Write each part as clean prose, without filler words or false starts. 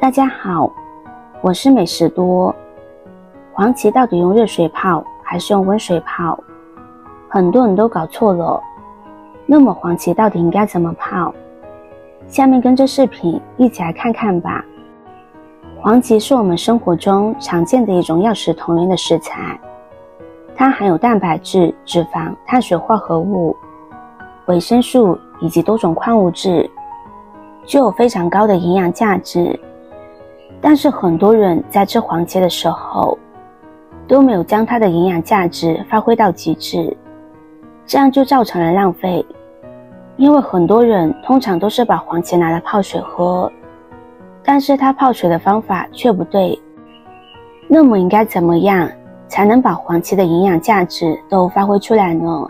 大家好，我是美食多。黄芪到底用热水泡还是用温水泡？很多人都搞错了。那么黄芪到底应该怎么泡？下面跟着视频一起来看看吧。黄芪是我们生活中常见的一种药食同源的食材，它含有蛋白质、脂肪、碳水化合物、维生素以及多种矿物质，具有非常高的营养价值。但是很多人在吃黄芪的时候都没有将它的营养价值发挥到极致，这样就造成了浪费。因为很多人通常都是把黄芪拿来泡水喝，但是它泡水的方法却不对。那么应该怎么样才能把黄芪的营养价值都发挥出来呢？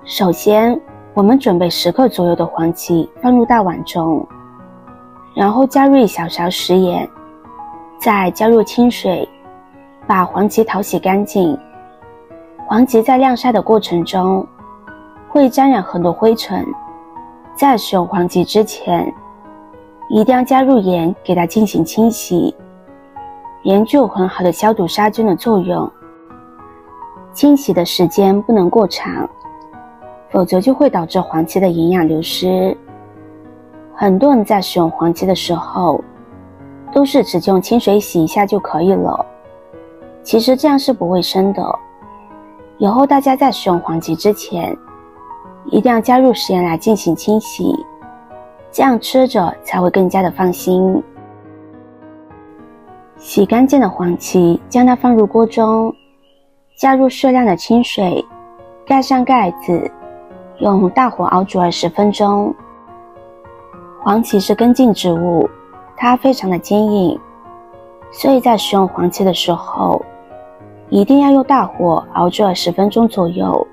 首先，我们准备10克左右的黄芪放入大碗中，然后加入1小勺食盐，再加入清水，把黄芪淘洗干净。黄芪在晾晒的过程中会沾染很多灰尘，在使用黄芪之前，一定要加入盐给它进行清洗。盐具有很好的消毒杀菌的作用，清洗的时间不能过长，否则就会导致黄芪的营养流失。很多人在使用黄芪的时候都是只用清水洗一下就可以了，其实这样是不卫生的。以后大家在使用黄芪之前一定要加入食盐来进行清洗，这样吃着才会更加的放心。洗干净的黄芪，将它放入锅中，加入适量的清水，盖上盖子，用大火熬煮20分钟。黄芪是根茎植物，它非常的坚硬，所以在使用黄芪的时候一定要用大火熬煮20分钟左右，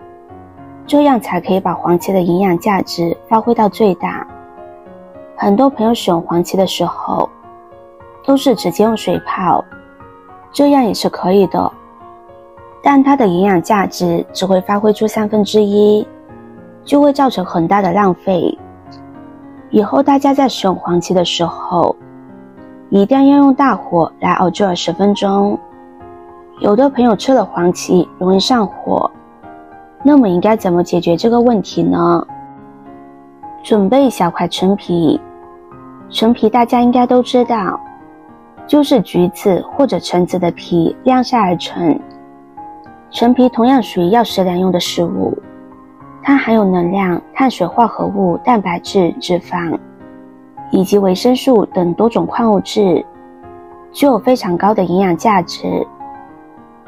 这样才可以把黄芪的营养价值发挥到最大。很多朋友使用黄芪的时候都是直接用水泡，这样也是可以的，但它的营养价值只会发挥出1/3，就会造成很大的浪费。以后大家在使用黄芪的时候一定要用大火来熬煮20分钟。有的朋友吃了黄芪容易上火，那么应该怎么解决这个问题呢？准备1小块陈皮。陈皮大家应该都知道，就是橘子或者橙子的皮晾晒而成。陈皮同样属于药食两用的食物，它含有能量、碳水化合物、蛋白质、脂肪以及维生素等多种矿物质，具有非常高的营养价值。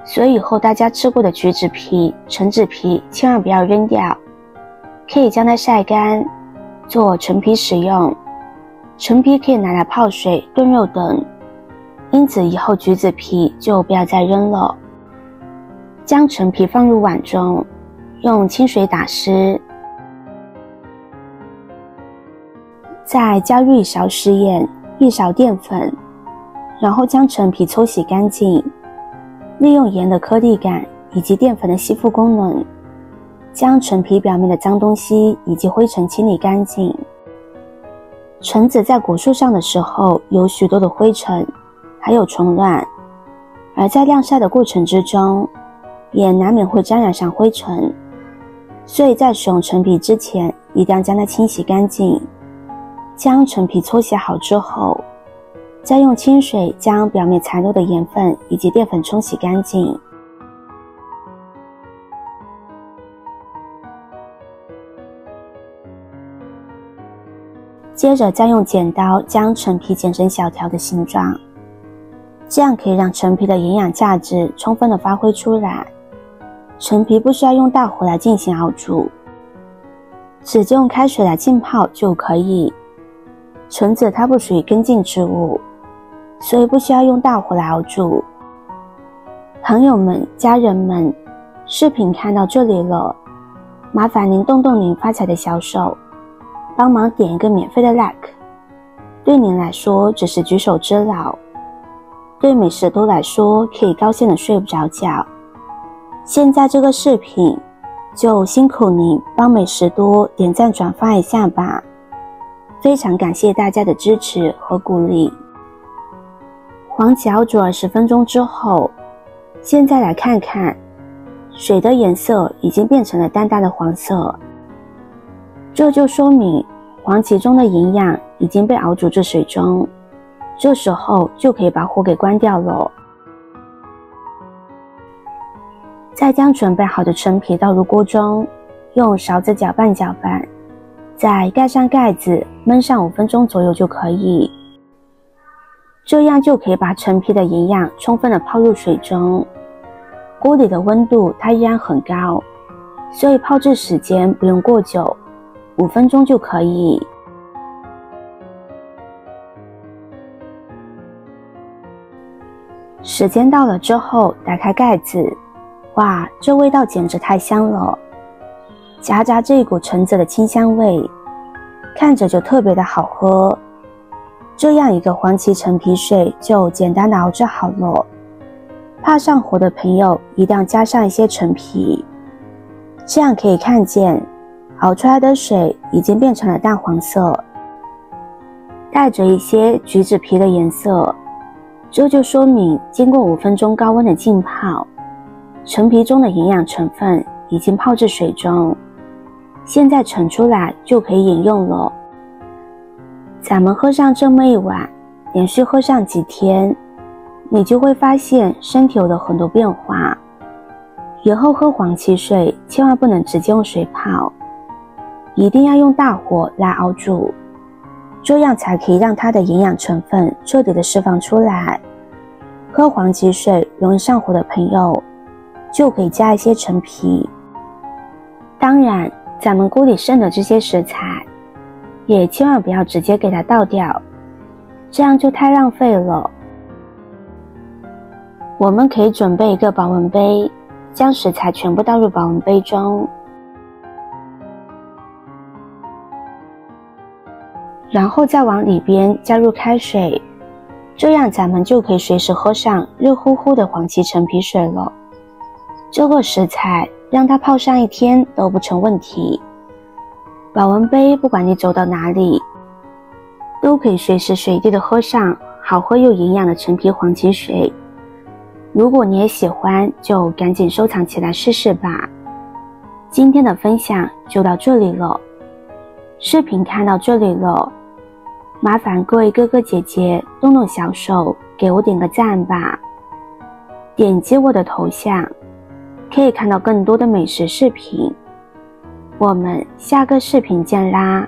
所以以后大家吃过的橘子皮、橙子皮千万不要扔掉，可以将它晒干做陈皮使用。陈皮可以拿来泡水、炖肉等，因此以后橘子皮就不要再扔了。将陈皮放入碗中，用清水打湿，再加入1勺食盐、1勺淀粉，然后将陈皮抽洗干净，利用盐的颗粒感以及淀粉的吸附功能，将陈皮表面的脏东西以及灰尘清理干净。橙子在果树上的时候有许多的灰尘还有虫卵，而在晾晒的过程之中也难免会沾染上灰尘，所以在使用陈皮之前一定要将它清洗干净。将陈皮搓洗好之后，再用清水将表面残留的盐分以及淀粉冲洗干净。接着再用剪刀将陈皮剪成小条的形状，这样可以让陈皮的营养价值充分的发挥出来。陈皮不需要用大火来进行熬煮，直接用开水来浸泡就可以。橙子它不属于根茎植物，所以不需要用大火来熬煮。朋友们、家人们，视频看到这里了，麻烦您动动您发财的小手，帮忙点一个免费的 like， 对您来说只是举手之劳，对美食多来说可以高兴的睡不着觉。现在这个视频就辛苦您帮美食多点赞转发一下吧，非常感谢大家的支持和鼓励。黄芪熬煮20分钟之后，现在来看看，水的颜色已经变成了淡淡的黄色，这就说明黄芪中的营养已经被熬煮至水中，这时候就可以把火给关掉了。再将准备好的陈皮倒入锅中，用勺子搅拌搅拌，再盖上盖子焖上5分钟左右就可以。这样就可以把陈皮的营养充分的泡入水中。锅里的温度它依然很高，所以泡制时间不用过久，5分钟就可以。时间到了之后，打开盖子，哇，这味道简直太香了，夹杂这一股橙子的清香味，看着就特别的好喝。这样一个黄芪陈皮水就简单的熬制好了。怕上火的朋友一定要加上一些陈皮，这样可以看见熬出来的水已经变成了淡黄色，带着一些橘子皮的颜色，这就说明经过5分钟高温的浸泡，陈皮中的营养成分已经泡至水中，现在盛出来就可以饮用了。咱们喝上这么一碗，连续喝上几天，你就会发现身体有了很多变化。以后喝黄芪水千万不能直接用水泡，一定要用大火来熬煮，这样才可以让它的营养成分彻底的释放出来。喝黄芪水容易上火的朋友，就可以加一些陈皮。当然，咱们锅里剩的这些食材，也千万不要直接给它倒掉，这样就太浪费了。我们可以准备一个保温杯，将食材全部倒入保温杯中，然后再往里边加入开水，这样咱们就可以随时喝上热乎乎的黄芪陈皮水了。这个食材让它泡上1天都不成问题。保温杯不管你走到哪里，都可以随时随地的喝上好喝又营养的陈皮黄芪水。如果你也喜欢，就赶紧收藏起来试试吧。今天的分享就到这里了，视频看到这里了，麻烦各位哥哥姐姐动动小手给我点个赞吧。点击我的头像，可以看到更多的美食视频。我们下个视频见啦！